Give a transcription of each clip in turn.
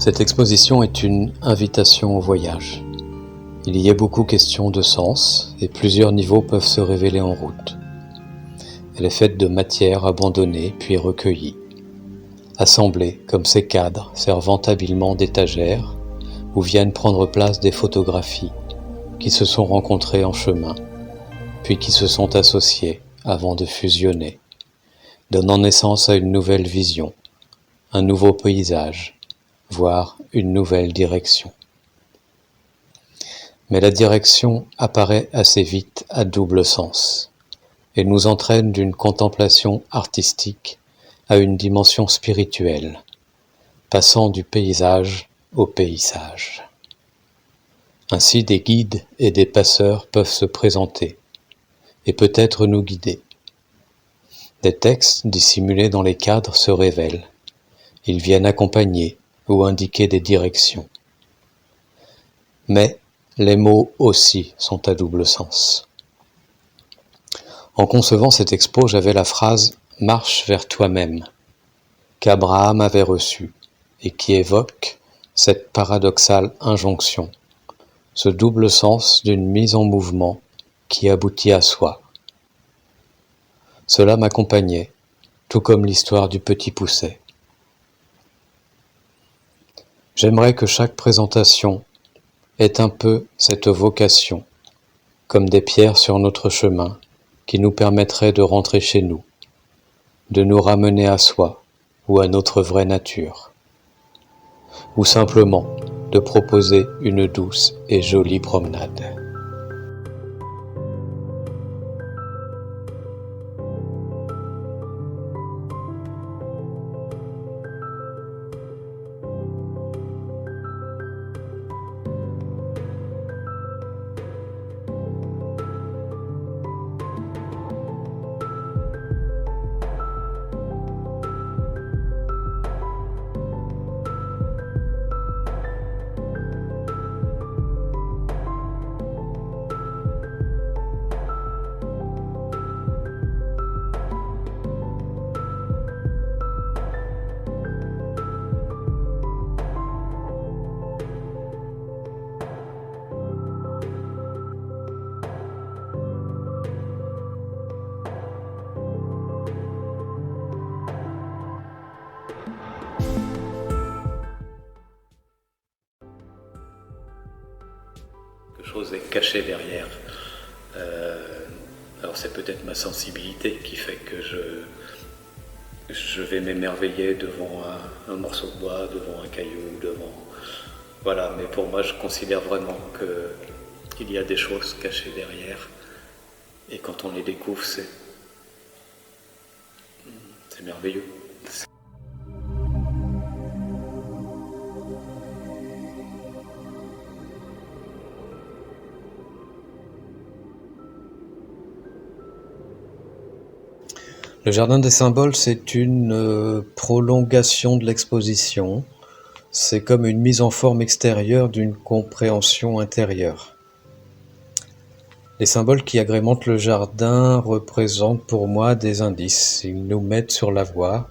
Cette exposition est une invitation au voyage. Il y est beaucoup question de sens et plusieurs niveaux peuvent se révéler en route. Elle est faite de matière abandonnée puis recueillie, assemblée comme ces cadres servant habilement d'étagères où viennent prendre place des photographies qui se sont rencontrées en chemin, puis qui se sont associées avant de fusionner, donnant naissance à une nouvelle vision, un nouveau paysage, voire une nouvelle direction. Mais la direction apparaît assez vite à double sens et nous entraîne d'une contemplation artistique à une dimension spirituelle, passant du paysage au paysage. Ainsi des guides et des passeurs peuvent se présenter et peut-être nous guider. Des textes dissimulés dans les cadres se révèlent. Ils viennent accompagner ou indiquer des directions. Mais les mots aussi sont à double sens. En concevant cette expo, j'avais la phrase « Marche vers toi-même » qu'Abraham avait reçue et qui évoque cette paradoxale injonction, ce double sens d'une mise en mouvement qui aboutit à soi. Cela m'accompagnait, tout comme l'histoire du petit pousset. J'aimerais que chaque présentation ait un peu cette vocation, comme des pierres sur notre chemin qui nous permettraient de rentrer chez nous, de nous ramener à soi ou à notre vraie nature, ou simplement de proposer une douce et jolie promenade. Quelque chose est caché derrière. Alors c'est peut-être ma sensibilité qui fait que je vais m'émerveiller devant un morceau de bois, devant un caillou, Voilà, mais pour moi je considère vraiment qu'il y a des choses cachées derrière. Et quand on les découvre, c'est merveilleux. Le Jardin des Symboles, c'est une prolongation de l'exposition. C'est comme une mise en forme extérieure d'une compréhension intérieure. Les symboles qui agrémentent le jardin représentent pour moi des indices. Ils nous mettent sur la voie,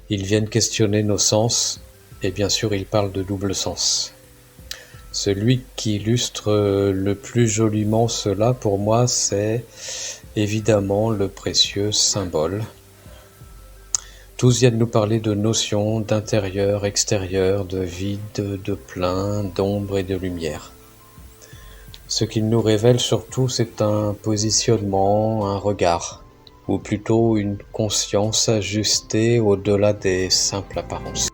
ils viennent questionner nos sens, et bien sûr ils parlent de double sens. Celui qui illustre le plus joliment cela pour moi, c'est évidemment le précieux symbole. Tous viennent nous parler de notions d'intérieur, extérieur, de vide, de plein, d'ombre et de lumière. Ce qu'ils nous révèlent surtout, c'est un positionnement, un regard, ou plutôt une conscience ajustée au-delà des simples apparences.